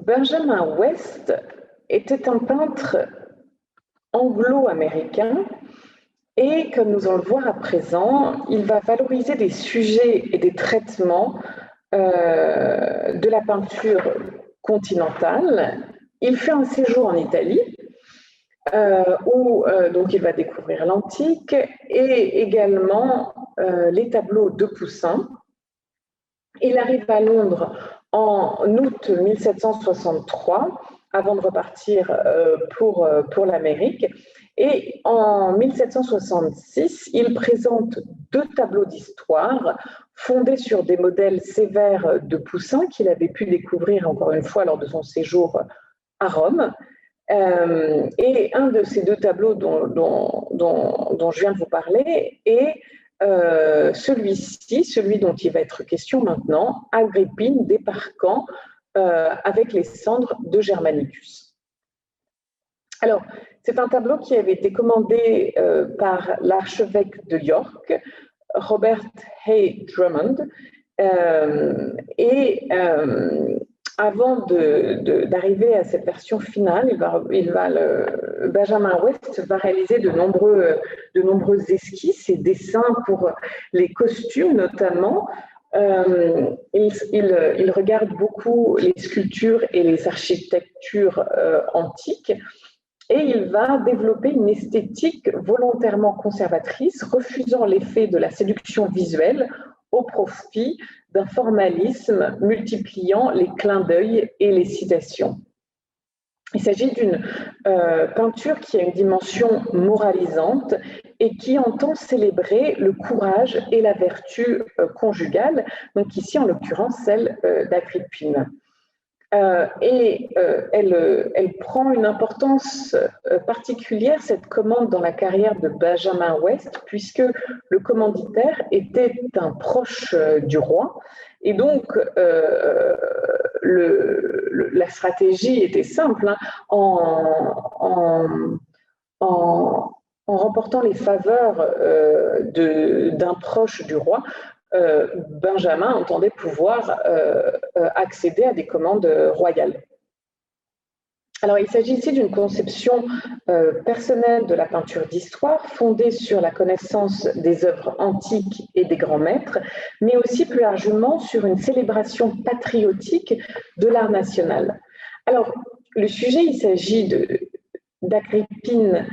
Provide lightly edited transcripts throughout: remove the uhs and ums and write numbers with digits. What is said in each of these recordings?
Benjamin West était un peintre anglo-américain et, comme nous allons le voir à présent, il va valoriser des sujets et des traitements de la peinture continentale. Il fait un séjour en Italie où donc il va découvrir l'antique et également les tableaux de Poussin. Il arrive à Londres en août 1763 avant de repartir pour l'Amérique. Et en 1766, il présente 2 tableaux d'histoire fondés sur des modèles sévères de Poussin qu'il avait pu découvrir encore une fois lors de son séjour à Rome. Et un de ces 2 tableaux dont je viens de vous parler est celui-ci, celui dont il va être question maintenant, Agrippine débarquant avec les cendres de Germanicus. Alors, c'est un tableau qui avait été commandé par l'archevêque de York, Robert Hay Drummond, avant d'arriver à cette version finale, Benjamin West va réaliser de nombreuses esquisses et dessins pour les costumes notamment. Il regarde beaucoup les sculptures et les architectures antiques et il va développer une esthétique volontairement conservatrice, refusant l'effet de la séduction visuelle au profit d'un formalisme multipliant les clins d'œil et les citations. Il s'agit d'une peinture qui a une dimension moralisante et qui entend célébrer le courage et la vertu conjugale, donc ici en l'occurrence celle d'Agrippine. Elle prend une importance particulière, cette commande, dans la carrière de Benjamin West, puisque le commanditaire était un proche du roi. Et donc, la stratégie était simple, hein, en remportant les faveurs d'un proche du roi. Benjamin entendait pouvoir accéder à des commandes royales. Alors, il s'agit ici d'une conception personnelle de la peinture d'histoire fondée sur la connaissance des œuvres antiques et des grands maîtres, mais aussi plus largement sur une célébration patriotique de l'art national. Alors, le sujet, il s'agit d'Agrippine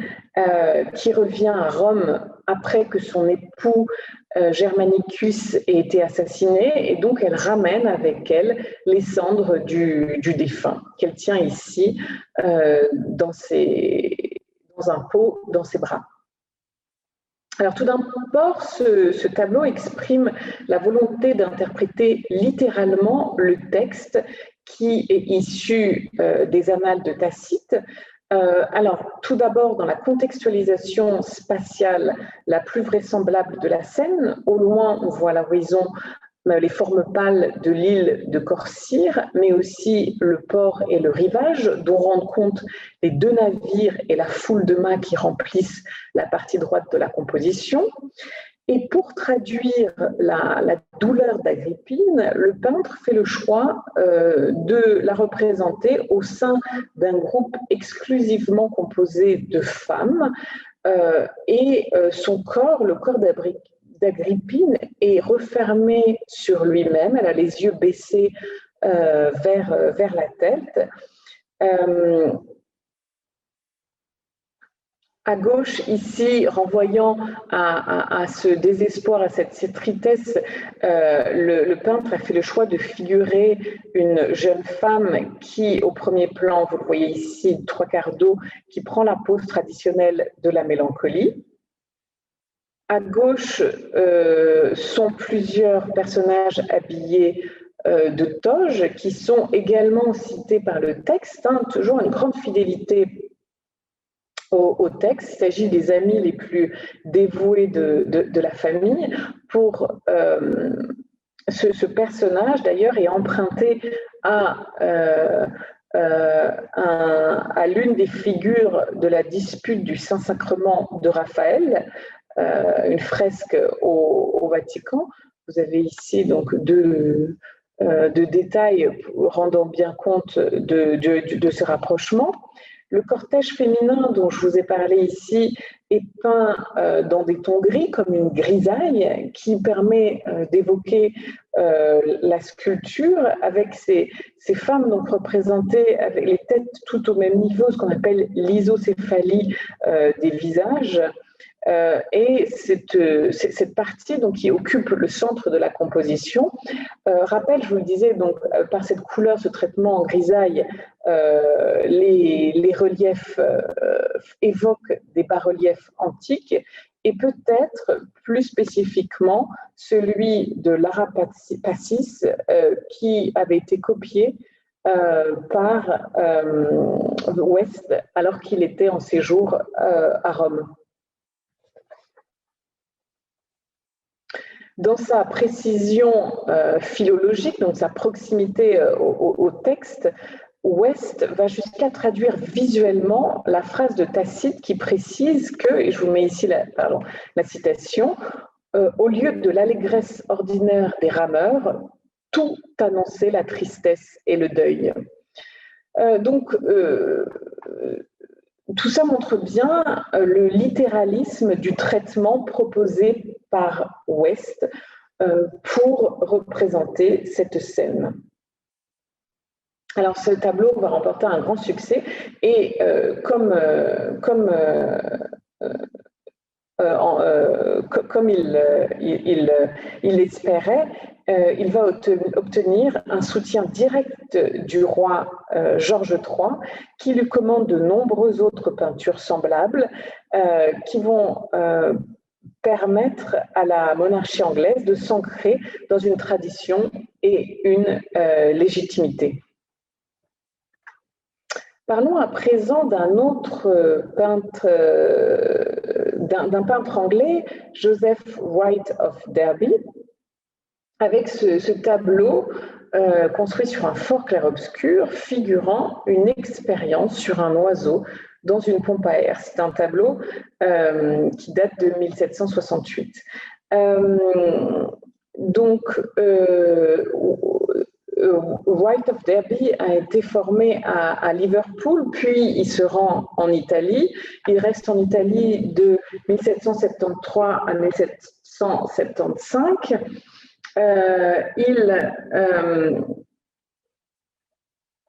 qui revient à Rome après que son époux Germanicus ait été assassiné, et donc elle ramène avec elle les cendres du défunt qu'elle tient ici dans un pot dans ses bras. Alors tout d'abord, ce tableau exprime la volonté d'interpréter littéralement le texte qui est issu des annales de Tacite. Alors, tout d'abord, dans la contextualisation spatiale la plus vraisemblable de la scène, au loin, on voit à l'horizon les formes pâles de l'île de Corcyre, mais aussi le port et le rivage, dont rendent compte les 2 navires et la foule de mâts qui remplissent la partie droite de la composition. Et pour traduire la douleur d'Agrippine, le peintre fait le choix de la représenter au sein d'un groupe exclusivement composé de femmes, et son corps, le corps d'Agrippine, est refermé sur lui-même. Elle a les yeux baissés vers la tête. À gauche, ici, renvoyant à ce désespoir, à cette tristesse, le peintre a fait le choix de figurer une jeune femme qui, au premier plan, vous le voyez ici, 3/4 dos, qui prend la pose traditionnelle de la mélancolie. À gauche sont plusieurs personnages habillés de toge qui sont également cités par le texte, hein, toujours une grande fidélité au texte. Il s'agit des amis les plus dévoués de la famille. Pour ce personnage, d'ailleurs, est emprunté à l'une des figures de la dispute du Saint-Sacrement de Raphaël, une fresque au Vatican. Vous avez ici donc deux de détails rendant bien compte de ce rapprochement. Le cortège féminin dont je vous ai parlé ici est peint dans des tons gris, comme une grisaille, qui permet d'évoquer la sculpture avec ces femmes donc représentées avec les têtes tout au même niveau, ce qu'on appelle l'isocéphalie des visages. Et cette partie donc, qui occupe le centre de la composition rappelle, je vous le disais, donc, par cette couleur, ce traitement en grisaille, les reliefs évoquent des bas-reliefs antiques et peut-être plus spécifiquement celui de l'Ara-Pacis qui avait été copié par West alors qu'il était en séjour à Rome. Dans sa précision philologique, donc sa proximité au texte, West va jusqu'à traduire visuellement la phrase de Tacite qui précise que, et je vous mets ici la citation, au lieu de l'allégresse ordinaire des rameurs, tout annonçait la tristesse et le deuil. Tout ça montre bien le littéralisme du traitement proposé par West pour représenter cette scène. Alors ce tableau va remporter un grand succès et comme il l'espérait, il va obtenir un soutien direct du roi Georges III, qui lui commande de nombreuses autres peintures semblables qui vont permettre à la monarchie anglaise de s'ancrer dans une tradition et une légitimité. Parlons à présent d'un autre peintre, d'un peintre anglais, Joseph White of Derby, avec ce tableau construit sur un fort clair-obscur figurant une expérience sur un oiseau dans une pompe à air. C'est un tableau qui date de 1768. White of Derby a été formé à Liverpool, puis il se rend en Italie. Il reste en Italie de 1773 à 1775. Il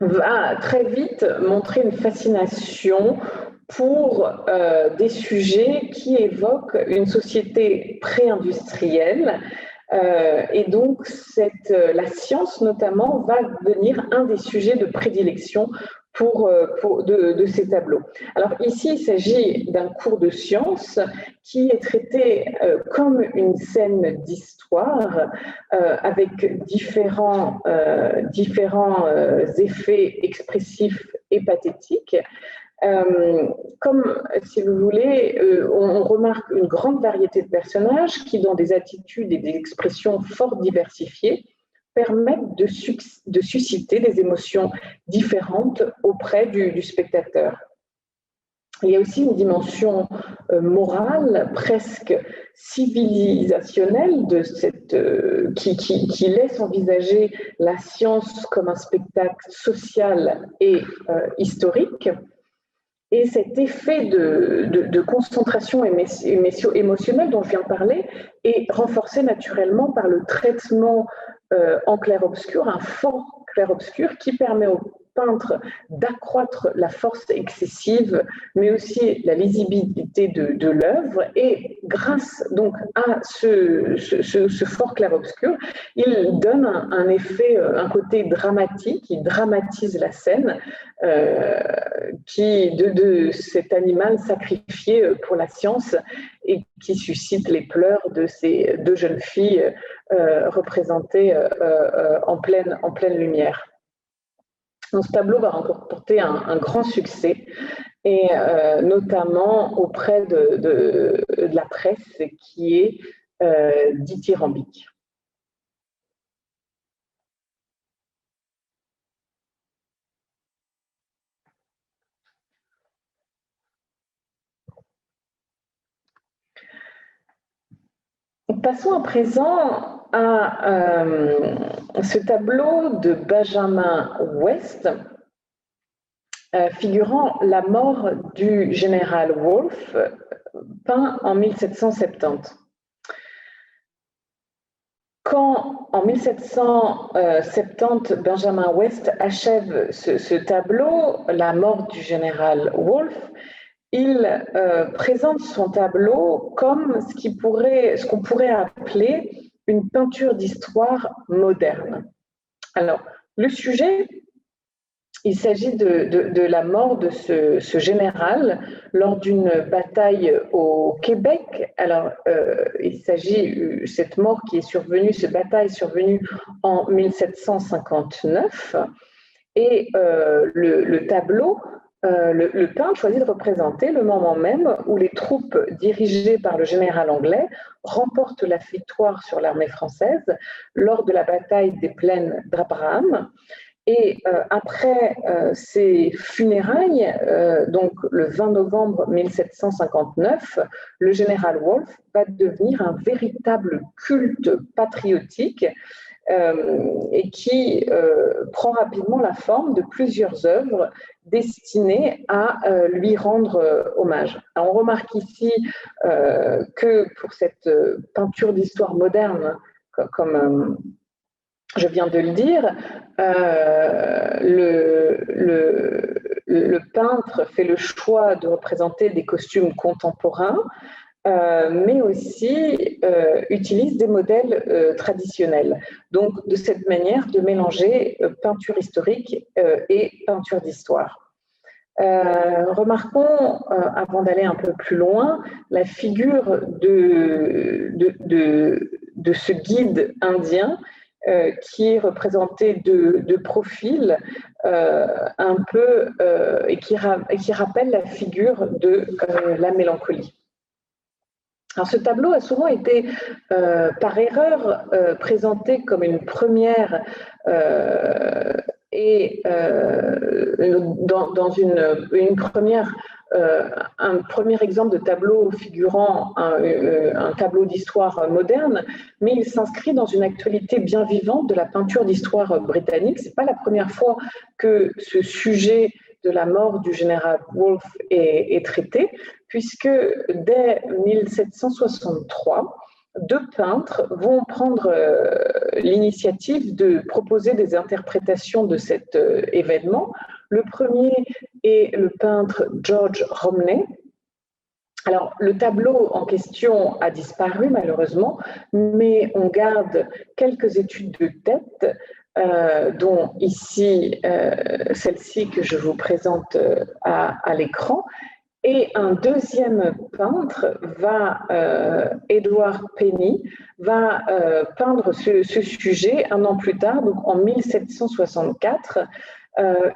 va très vite montrer une fascination pour des sujets qui évoquent une société pré-industrielle. Et donc, la science, notamment, va devenir un des sujets de prédilection de ces tableaux. Alors ici, il s'agit d'un cours de sciences qui est traité comme une scène d'histoire avec différents effets expressifs et pathétiques. Comme, si vous voulez, on remarque une grande variété de personnages qui, dans des attitudes et des expressions fort diversifiées, permettent de susciter des émotions différentes auprès du spectateur. Il y a aussi une dimension morale, presque civilisationnelle, qui laisse envisager la science comme un spectacle social et historique. Et cet effet de concentration émotionnelle dont je viens de parler est renforcé naturellement par le traitement en clair-obscur, un fort clair-obscur qui permet au peintre d'accroître la force excessive, mais aussi la lisibilité de l'œuvre. Et grâce donc à ce fort clair-obscur, il donne un effet, un côté dramatique, il dramatise la scène de cet animal sacrifié pour la science et qui suscite les pleurs de ces deux jeunes filles représentées en pleine lumière. Donc, ce tableau va remporter un grand succès, et notamment auprès de la presse qui est dithyrambique. Passons à présent à ce tableau de Benjamin West figurant la mort du général Wolfe, peint en 1770. Quand, en 1770, Benjamin West achève ce tableau, la mort du général Wolfe, il présente son tableau comme ce qu'on pourrait appeler une peinture d'histoire moderne. Alors, le sujet, il s'agit de la mort de ce général lors d'une bataille au Québec. Alors, il s'agit, cette mort qui est survenue, cette bataille est survenue en 1759. Et le tableau, le peintre choisit de représenter le moment même où les troupes dirigées par le général anglais remportent la victoire sur l'armée française lors de la bataille des plaines d'Abraham. Et après ces funérailles, donc le 20 novembre 1759, le général Wolfe va devenir un véritable culte patriotique et qui prend rapidement la forme de plusieurs œuvres destinées à lui rendre hommage. Alors, on remarque ici que pour cette peinture d'histoire moderne, comme je viens de le dire, le peintre fait le choix de représenter des costumes contemporains, mais aussi utilise des modèles traditionnels. Donc, de cette manière, de mélanger peinture historique et peinture d'histoire. Remarquons, avant d'aller un peu plus loin, la figure de ce guide indien qui est représenté de profil un peu et qui rappelle la figure de la mélancolie. Alors, ce tableau a souvent été, par erreur, présenté comme une première dans une première, un premier exemple de tableau figurant un tableau d'histoire moderne, mais il s'inscrit dans une actualité bien vivante de la peinture d'histoire britannique. Ce n'est pas la première fois que ce sujet de la mort du général Wolfe est traité, puisque dès 1763, deux peintres vont prendre l'initiative de proposer des interprétations de cet événement. Le premier est le peintre George Romney. Alors, le tableau en question a disparu malheureusement, mais on garde quelques études de tête, dont ici celle-ci que je vous présente à l'écran. Et un deuxième peintre, Edward Penny, va peindre ce sujet un an plus tard, donc en 1764,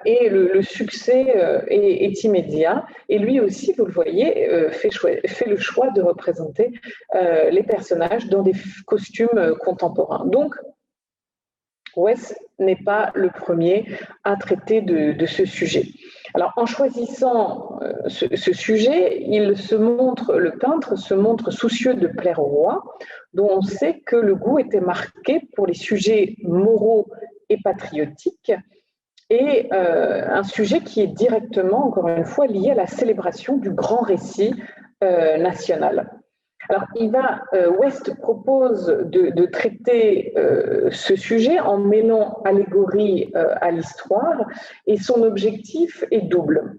et le succès est immédiat. Et lui aussi, vous le voyez, fait le choix de représenter les personnages dans des costumes contemporains. Donc, West n'est pas le premier à traiter de ce sujet. Alors, en choisissant ce sujet, le peintre se montre soucieux de plaire au roi, dont on sait que le goût était marqué pour les sujets moraux et patriotiques, et un sujet qui est directement, encore une fois, lié à la célébration du grand récit national. Alors, West propose de traiter ce sujet en mêlant allégorie à l'histoire, et son objectif est double.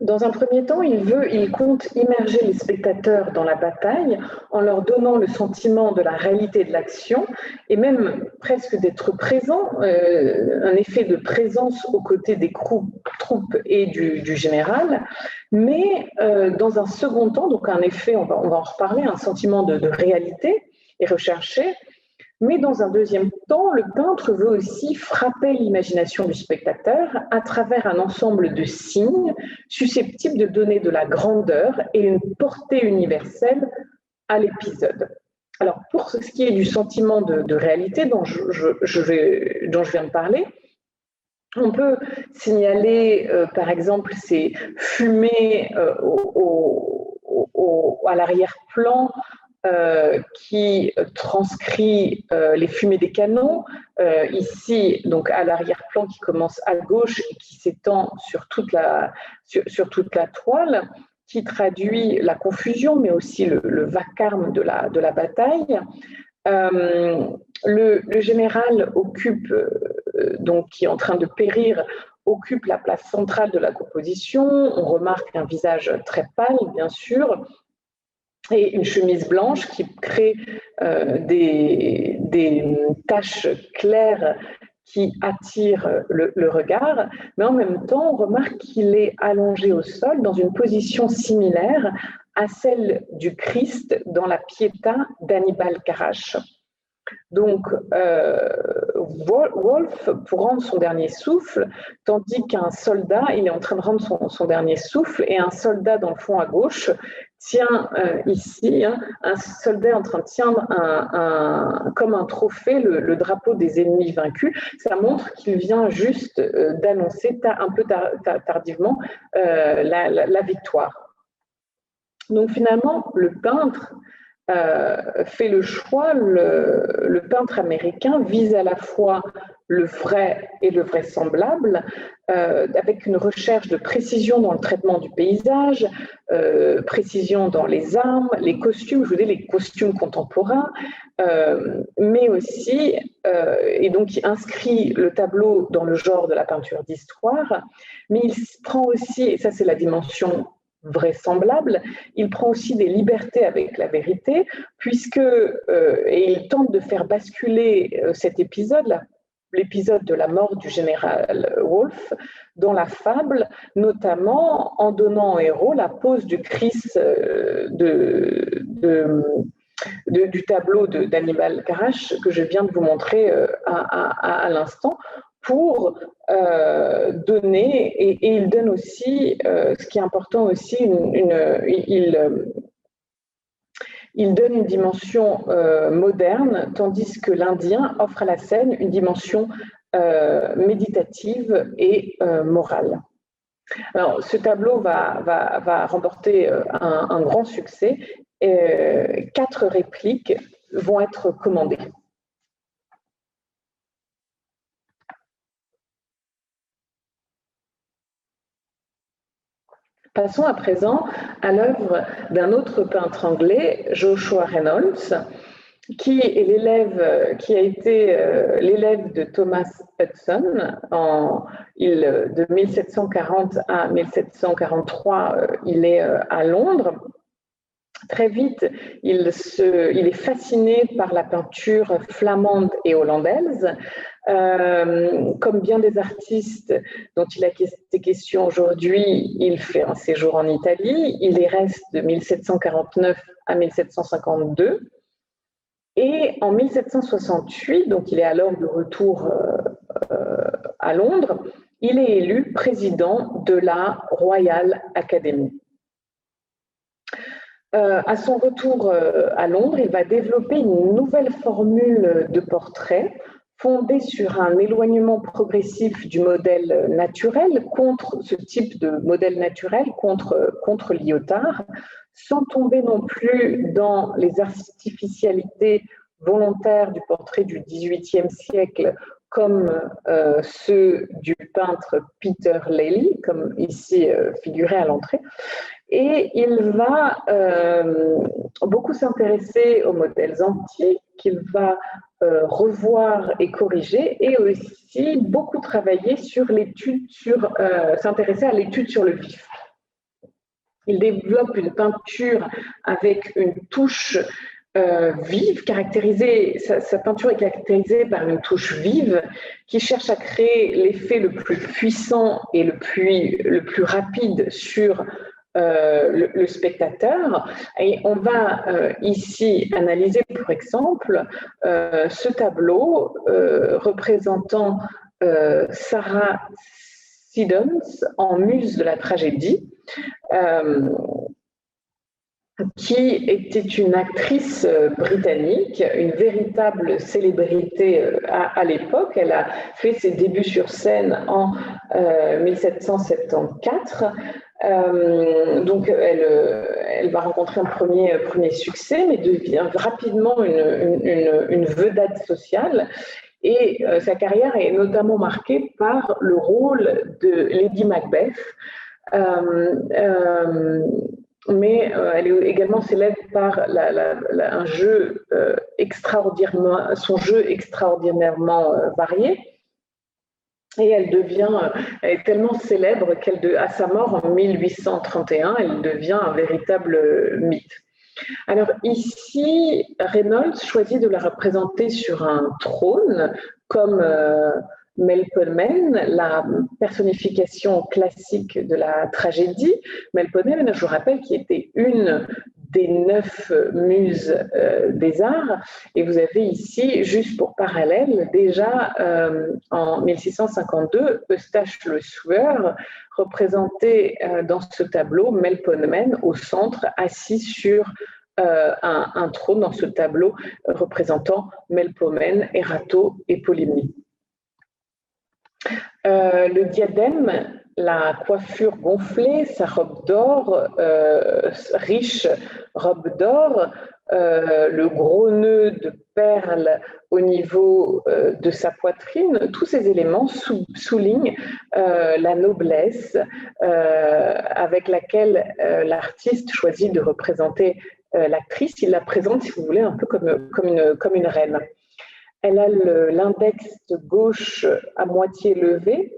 Dans un premier temps, il compte immerger les spectateurs dans la bataille en leur donnant le sentiment de la réalité de l'action et même presque d'être présent, un effet de présence aux côtés des troupes et du général. Mais dans un second temps, donc un effet, on va en reparler, un sentiment de réalité est recherché. Mais dans un deuxième temps, le peintre veut aussi frapper l'imagination du spectateur à travers un ensemble de signes susceptibles de donner de la grandeur et une portée universelle à l'épisode. Alors, pour ce qui est du sentiment de réalité dont je viens de parler, on peut signaler, par exemple, ces fumées à l'arrière-plan qui transcrit les fumées des canons, ici donc à l'arrière-plan qui commence à gauche et qui s'étend sur toute la toile, qui traduit la confusion mais aussi le vacarme de la bataille. Le général occupe, donc qui est en train de périr, occupe la place centrale de la composition. On remarque un visage très pâle, bien sûr, et une chemise blanche qui crée des taches claires qui attirent le regard, mais en même temps, on remarque qu'il est allongé au sol dans une position similaire à celle du Christ dans la Pietà d'Annibal Carracci. Donc, Wolfe, pour rendre son dernier souffle, tandis qu'un soldat, il est en train de rendre son dernier souffle, et un soldat dans le fond à gauche tient ici, un soldat en train de tiendre comme un trophée le drapeau des ennemis vaincus. Ça montre qu'il vient juste d'annoncer un peu tardivement la victoire. Donc finalement, le peintre fait le choix, le peintre américain vise à la fois le vrai et le vraisemblable, avec une recherche de précision dans le traitement du paysage, précision dans les armes, les costumes, je vous dis les costumes contemporains, mais aussi, et donc il inscrit le tableau dans le genre de la peinture d'histoire, mais il prend aussi, et ça c'est la dimension vraisemblable, il prend aussi des libertés avec la vérité, puisque, et il tente de faire basculer cet épisode, l'épisode de la mort du général Wolfe, dans la fable, notamment en donnant au héros la pose du Christ du tableau d'Annibal Carracci que je viens de vous montrer à l'instant, pour donner, et il donne aussi, ce qui est important aussi, il donne une dimension moderne, tandis que l'Indien offre à la scène une dimension méditative et morale. Alors, ce tableau va remporter un grand succès. 4 répliques vont être commandées. Passons à présent à l'œuvre d'un autre peintre anglais, Joshua Reynolds, qui est qui a été l'élève de Thomas Hudson. De 1740 à 1743, il est à Londres. Très vite, il est fasciné par la peinture flamande et hollandaise. Comme bien des artistes dont il a été question aujourd'hui, il fait un séjour en Italie. Il y reste de 1749 à 1752. Et en 1768, donc il est alors de retour à Londres, il est élu président de la Royal Academy. À son retour à Londres, il va développer une nouvelle formule de portrait fondée sur un éloignement progressif du modèle naturel contre ce type de modèle naturel, contre Lyotard, sans tomber non plus dans les artificialités volontaires du portrait du XVIIIe siècle, comme ceux du peintre Peter Lely, comme ici figuré à l'entrée. Et il va beaucoup s'intéresser aux modèles antiques, qu'il va revoir et corriger, et aussi beaucoup travailler sur l'étude, s'intéresser à l'étude sur le vif. Il développe une peinture avec une touche vive, sa peinture est caractérisée par une touche vive qui cherche à créer l'effet le plus puissant et le plus rapide sur le spectateur. Et on va ici analyser, par exemple, ce tableau représentant Sarah Siddons en muse de la tragédie, qui était une actrice britannique, une véritable célébrité à l'époque. Elle a fait ses débuts sur scène en 1774. Donc, elle va rencontrer un premier succès, mais devient rapidement une vedette sociale. Et sa carrière est notamment marquée par le rôle de Lady Macbeth. Mais elle est également célèbre par un jeu son jeu extraordinairement varié. Et elle est tellement célèbre qu'à sa mort en 1831, elle devient un véritable mythe. Alors ici, Reynolds choisit de la représenter sur un trône comme Melpomène, la personnification classique de la tragédie. Melpomène, je vous rappelle, qui était une des 9 muses des arts. Et vous avez ici, juste pour parallèle, déjà en 1652, Eustache le Sueur représentait dans ce tableau Melpomène au centre, assis sur un trône dans ce tableau représentant Melpomène, Erato et Polymnie. Le diadème, la coiffure gonflée, sa robe d'or, riche robe d'or, le gros nœud de perles au niveau de sa poitrine, tous ces éléments soulignent la noblesse avec laquelle l'artiste choisit de représenter l'actrice. Il la présente, si vous voulez, un peu comme une reine. Elle a l'index gauche à moitié levé,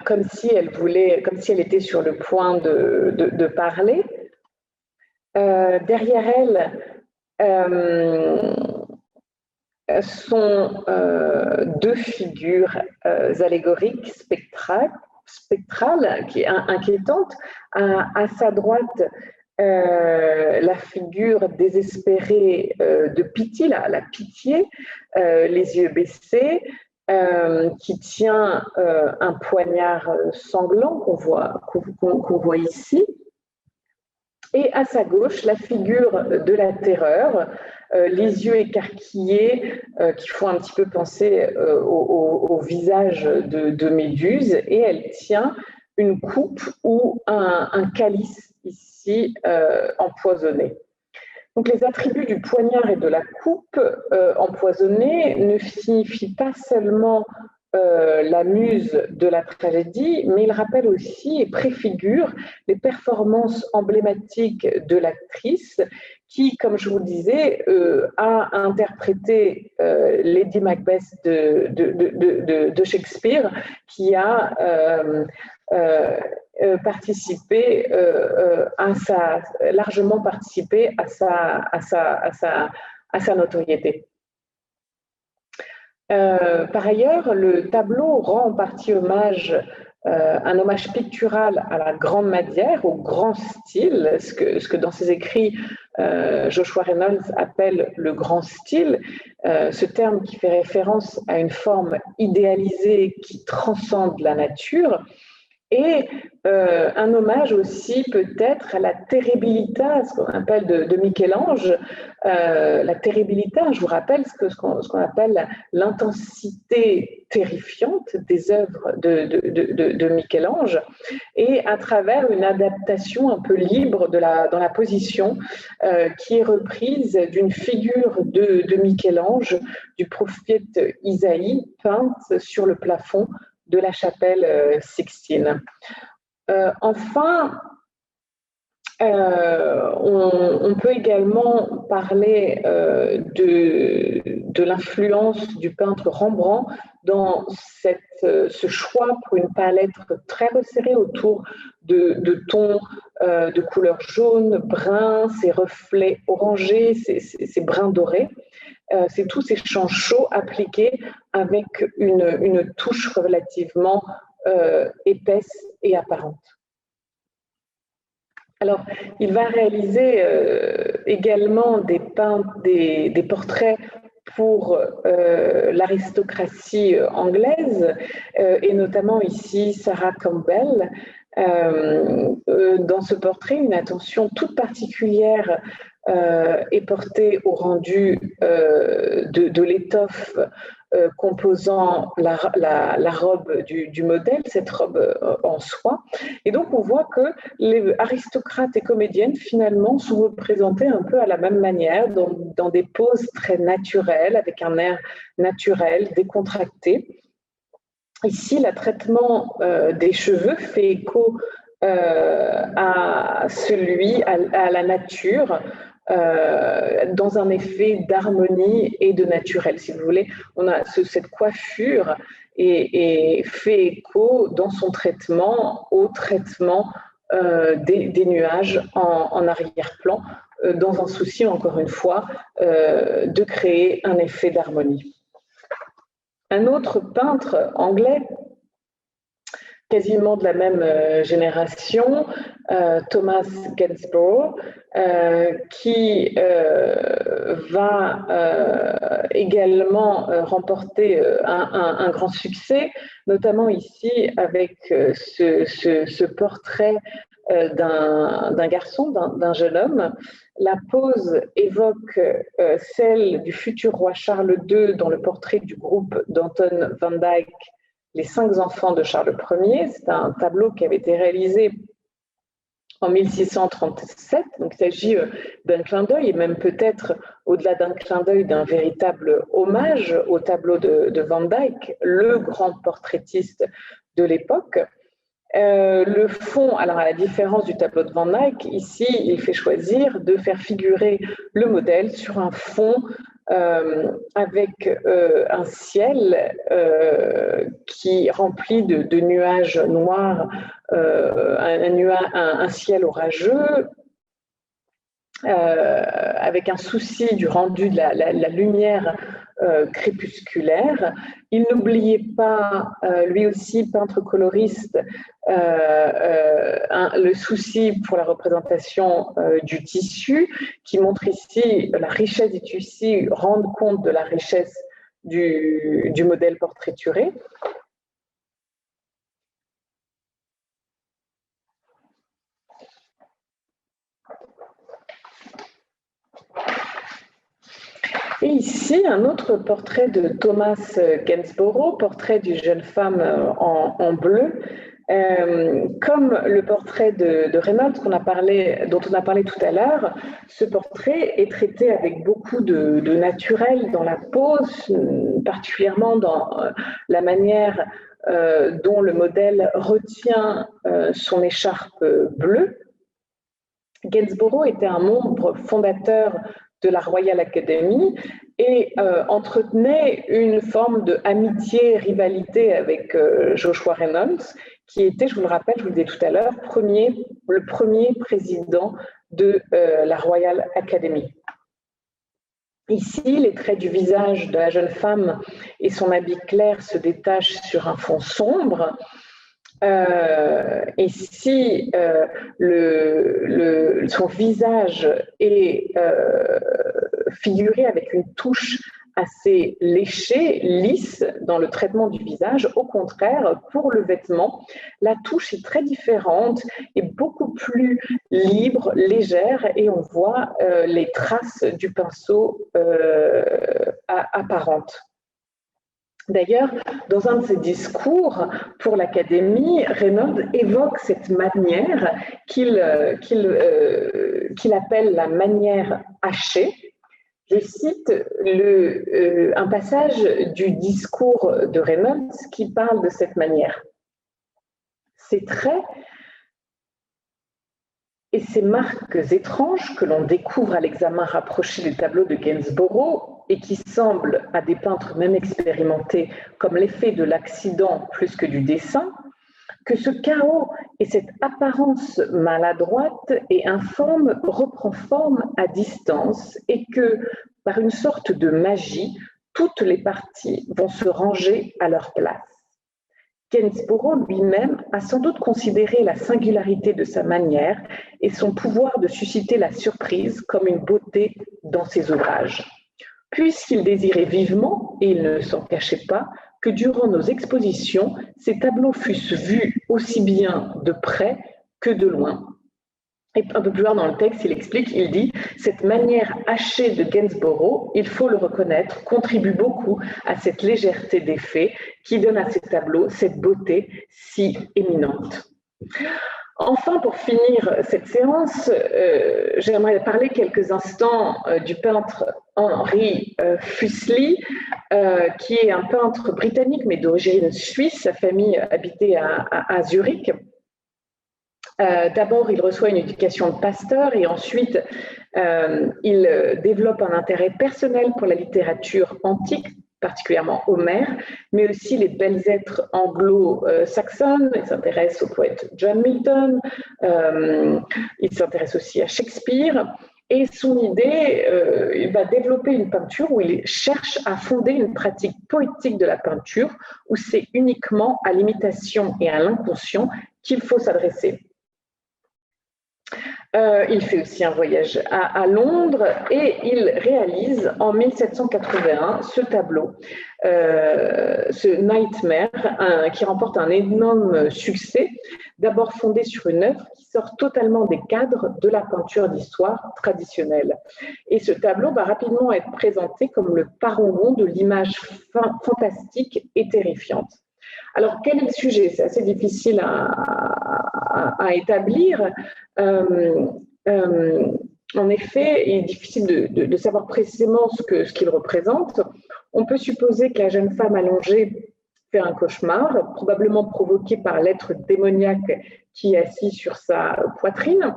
comme si elle était sur le point de parler. Derrière elle sont 2 figures allégoriques spectrales, qui est inquiétante. À sa droite, la figure désespérée de Pity, la pitié, les yeux baissés, qui tient un poignard sanglant qu'on voit ici. Et à sa gauche, la figure de la terreur, les yeux écarquillés, qui font un petit peu penser au visage de Méduse, et elle tient une coupe ou un calice ici empoisonné. Donc les attributs du poignard et de la coupe empoisonnée ne signifient pas seulement la muse de la tragédie, mais il rappelle aussi et préfigure les performances emblématiques de l'actrice qui, comme je vous le disais, a interprété Lady Macbeth de Shakespeare, qui a largement participé à sa notoriété. Par ailleurs, le tableau rend en partie un hommage pictural à la grande manière, au grand style, ce que dans ses écrits Joshua Reynolds appelle le grand style, ce terme qui fait référence à une forme idéalisée qui transcende la nature, et un hommage aussi peut-être à la terribilità, ce qu'on appelle de Michel-Ange. La terribilità, je vous rappelle ce qu'on appelle l'intensité terrifiante des œuvres de Michel-Ange, et à travers une adaptation un peu libre dans la position qui est reprise d'une figure de Michel-Ange, du prophète Isaïe, peinte sur le plafond de la chapelle Sixtine. Enfin, on peut également parler de l'influence du peintre Rembrandt dans ce choix pour une palette très resserrée autour de tons de couleur jaune, brun, ces reflets orangés, ces brins dorés. C'est tous ces champs chauds appliqués avec une touche relativement épaisse et apparente. Alors, il va réaliser également des portraits pour l'aristocratie anglaise, et notamment ici Sarah Campbell. Dans ce portrait, une attention toute particulière est portée au rendu de l'étoffe composant la robe du modèle, cette robe en soie. Et donc, on voit que les aristocrates et comédiennes, finalement, sont représentés un peu à la même manière, dans des poses très naturelles, avec un air naturel, décontracté. Ici, le traitement des cheveux fait écho à la nature, dans un effet d'harmonie et de naturel. Si vous voulez, on a cette coiffure et fait écho dans son traitement au traitement des nuages en arrière-plan, dans un souci, encore une fois, de créer un effet d'harmonie. Un autre peintre anglais, quasiment de la même génération, Thomas Gainsborough, qui va également remporter un grand succès, notamment ici avec ce portrait d'un garçon, d'un jeune homme. La pose évoque celle du futur roi Charles II dans le portrait du groupe d'Anton van Dyck, Les 5 enfants de Charles Ier. C'est un tableau qui avait été réalisé en 1637. Donc, il s'agit d'un clin d'œil, et même peut-être, au-delà d'un clin d'œil, d'un véritable hommage au tableau de Van Dyck, le grand portraitiste de l'époque. Le fond, alors à la différence du tableau de Van Dyck, ici, il fait choisir de faire figurer le modèle sur un fond avec un ciel qui rempli de nuages noirs, un ciel orageux, avec un souci du rendu de la lumière crépusculaire. Il n'oubliait pas, lui aussi peintre coloriste, le souci pour la représentation du tissu, qui montre ici la richesse du tissu, rendre compte de la richesse du modèle portraituré. Et ici, un autre portrait de Thomas Gainsborough, portrait d'une jeune femme en bleu. Comme le portrait de Reynolds dont on a parlé tout à l'heure, ce portrait est traité avec beaucoup de naturel dans la pose, particulièrement dans la manière dont le modèle retient son écharpe bleue. Gainsborough était un membre fondateur de la Royal Academy et entretenait une forme d'amitié, rivalité avec Joshua Reynolds, qui était, je vous le rappelle, je vous le disais tout à l'heure, le premier président de la Royal Academy. Ici, les traits du visage de la jeune femme et son habit clair se détachent sur un fond sombre. Et si son visage est figuré avec une touche assez léchée, lisse dans le traitement du visage, au contraire, pour le vêtement, la touche est très différente et beaucoup plus libre, légère, et on voit les traces du pinceau apparentes. D'ailleurs, dans un de ses discours pour l'Académie, Reynolds évoque cette manière qu'il appelle la manière hachée. Je cite un passage du discours de Reynolds qui parle de cette manière. Ces traits et ces marques étranges que l'on découvre à l'examen rapproché des tableaux de Gainsborough et qui semblent à des peintres même expérimentés comme l'effet de l'accident plus que du dessin, que ce chaos et cette apparence maladroite et informe reprend forme à distance et que, par une sorte de magie, toutes les parties vont se ranger à leur place. Gainsborough lui-même a sans doute considéré la singularité de sa manière et son pouvoir de susciter la surprise comme une beauté dans ses ouvrages. Puisqu'il désirait vivement, et il ne s'en cachait pas, que durant nos expositions, ces tableaux fussent vus aussi bien de près que de loin. Et un peu plus loin dans le texte, il explique, il dit « Cette manière hachée de Gainsborough, il faut le reconnaître, contribue beaucoup à cette légèreté d'effet qui donne à ces tableaux cette beauté si éminente. » Enfin, pour finir cette séance, j'aimerais parler quelques instants du peintre Henry Fuseli, qui est un peintre britannique mais d'origine suisse. Sa famille habitait à Zurich. D'abord, il reçoit une éducation de pasteur et ensuite, il développe un intérêt personnel pour la littérature antique, particulièrement Homère, mais aussi les belles êtres anglo-saxonnes. Il s'intéresse au poète John Milton, il s'intéresse aussi à Shakespeare. Et son idée, il va développer une peinture où il cherche à fonder une pratique poétique de la peinture, où c'est uniquement à l'imitation et à l'inconscient qu'il faut s'adresser. Il fait aussi un voyage à Londres et il réalise en 1781 ce tableau, ce Nightmare, qui remporte un énorme succès, d'abord fondé sur une œuvre qui sort totalement des cadres de la peinture d'histoire traditionnelle. Et ce tableau va rapidement être présenté comme le parangon de l'image fantastique et terrifiante. Alors, quel est le sujet? C'est assez difficile à établir. En effet, il est difficile de savoir précisément ce qu'il représente. On peut supposer que la jeune femme allongée fait un cauchemar, probablement provoqué par l'être démoniaque qui est assis sur sa poitrine.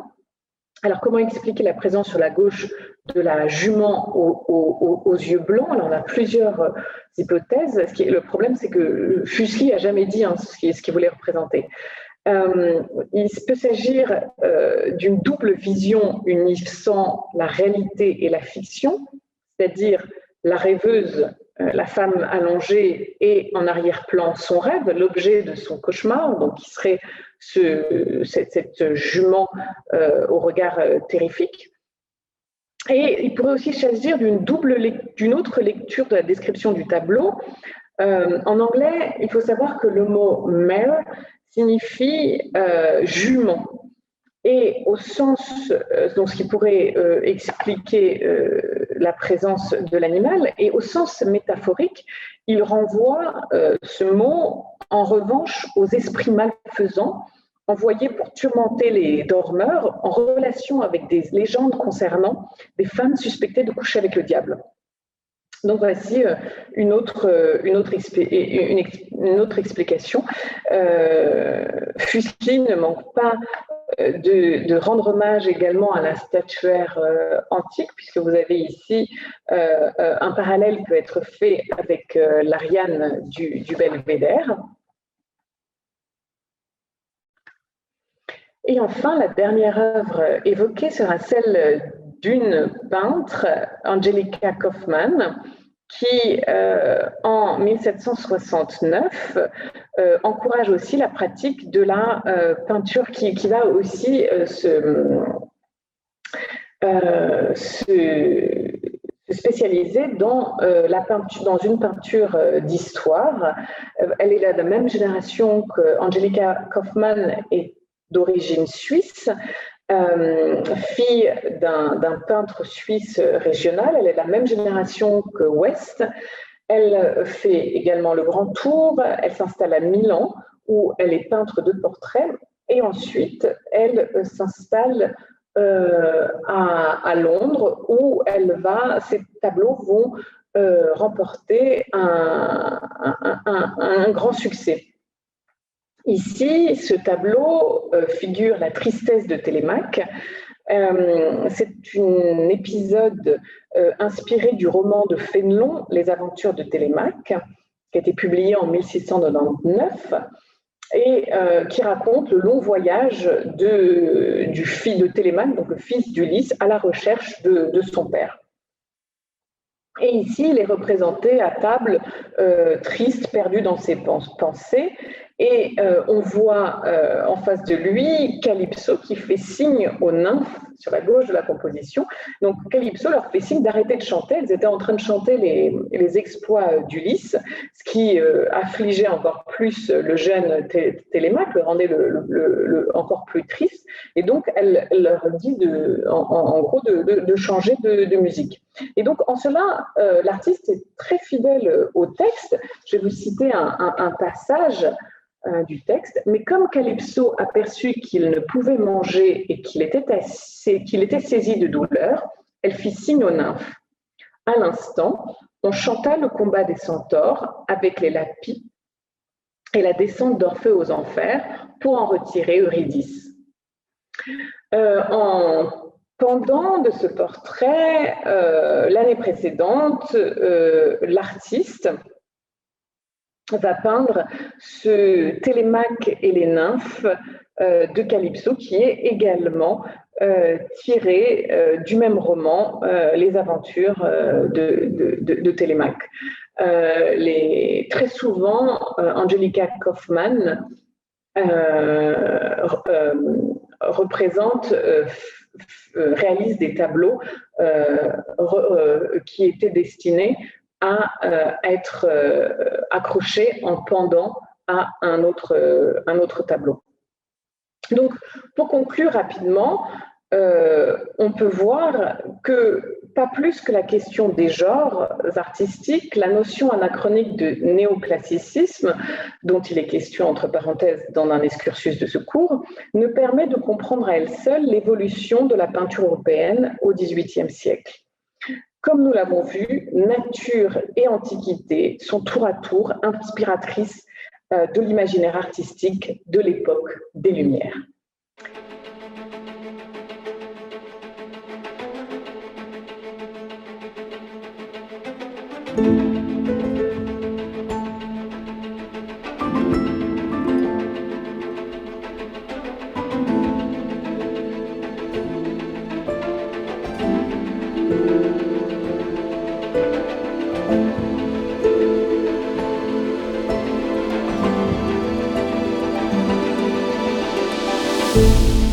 Alors, comment expliquer la présence sur la gauche de la jument aux yeux blancs? Alors, on a plusieurs hypothèses. Le problème, c'est que Fuseli n'a jamais dit ce qu'il voulait représenter. Il peut s'agir d'une double vision unissant la réalité et la fiction, c'est-à-dire la rêveuse, la femme allongée, et en arrière-plan son rêve, l'objet de son cauchemar, donc qui serait cette jument au regard terrifique. Et il pourrait aussi s'agir d'une autre lecture de la description du tableau. En anglais, il faut savoir que le mot mare signifie jument. Et au sens, donc ce qui pourrait expliquer la présence de l'animal, et au sens métaphorique, il renvoie ce mot, en revanche, aux esprits malfaisants envoyés pour tourmenter les dormeurs en relation avec des légendes concernant des femmes suspectées de coucher avec le diable. Donc voici une autre explication. Fuseli ne manque pas de rendre hommage également à la statuaire antique, puisque vous avez ici un parallèle peut être fait avec l'Ariane du Belvédère. Et enfin, la dernière œuvre évoquée sera celle d'une peintre, Angelica Kauffmann, qui, en 1769, encourage aussi la pratique de la peinture qui va aussi se spécialiser dans une peinture d'histoire. Elle est de la même génération qu'Angelica Kauffmann est d'origine suisse, fille d'un peintre suisse régional. Elle est de la même génération que West. Elle fait également le grand tour. Elle s'installe à Milan, où elle est peintre de portraits. Et ensuite, elle s'installe à Londres, où ses tableaux vont remporter un grand succès. Ici, ce tableau figure la tristesse de Télémaque. C'est un épisode inspiré du roman de Fénelon, Les aventures de Télémaque, qui a été publié en 1699 et qui raconte le long voyage du fils de Télémaque, donc le fils d'Ulysse, à la recherche de son père. Et ici, il est représenté à table, triste, perdu dans ses pensées. Et on voit en face de lui Calypso qui fait signe aux nymphes sur la gauche de la composition. Donc Calypso leur fait signe d'arrêter de chanter. Elles étaient en train de chanter les exploits d'Ulysse, ce qui affligeait encore plus le jeune Télémaque, le rendait encore plus triste. Et donc elle leur dit en gros de changer de musique. Et donc en cela, l'artiste est très fidèle au texte. Je vais vous citer un passage du texte. Mais comme Calypso aperçut qu'il ne pouvait manger et qu'il était saisi de douleur, elle fit signe aux nymphes. À l'instant, on chanta le combat des centaures avec les lapis et la descente d'Orphée aux enfers pour en retirer Eurydice. En pendant de ce portrait, l'année précédente, l'artiste va peindre ce Télémaque et les nymphes de Calypso, qui est également tiré du même roman, Les aventures de Télémaque. Très souvent, Angelica Kauffman réalise des tableaux qui étaient destinés à être accrochés en pendant à un autre tableau. Donc, pour conclure rapidement, on peut voir que, pas plus que la question des genres artistiques, la notion anachronique de néoclassicisme, dont il est question entre parenthèses dans un excursus de ce cours, ne permet de comprendre à elle seule l'évolution de la peinture européenne au XVIIIe siècle. Comme nous l'avons vu, nature et antiquité sont tour à tour inspiratrices de l'imaginaire artistique de l'époque des Lumières. Thank you.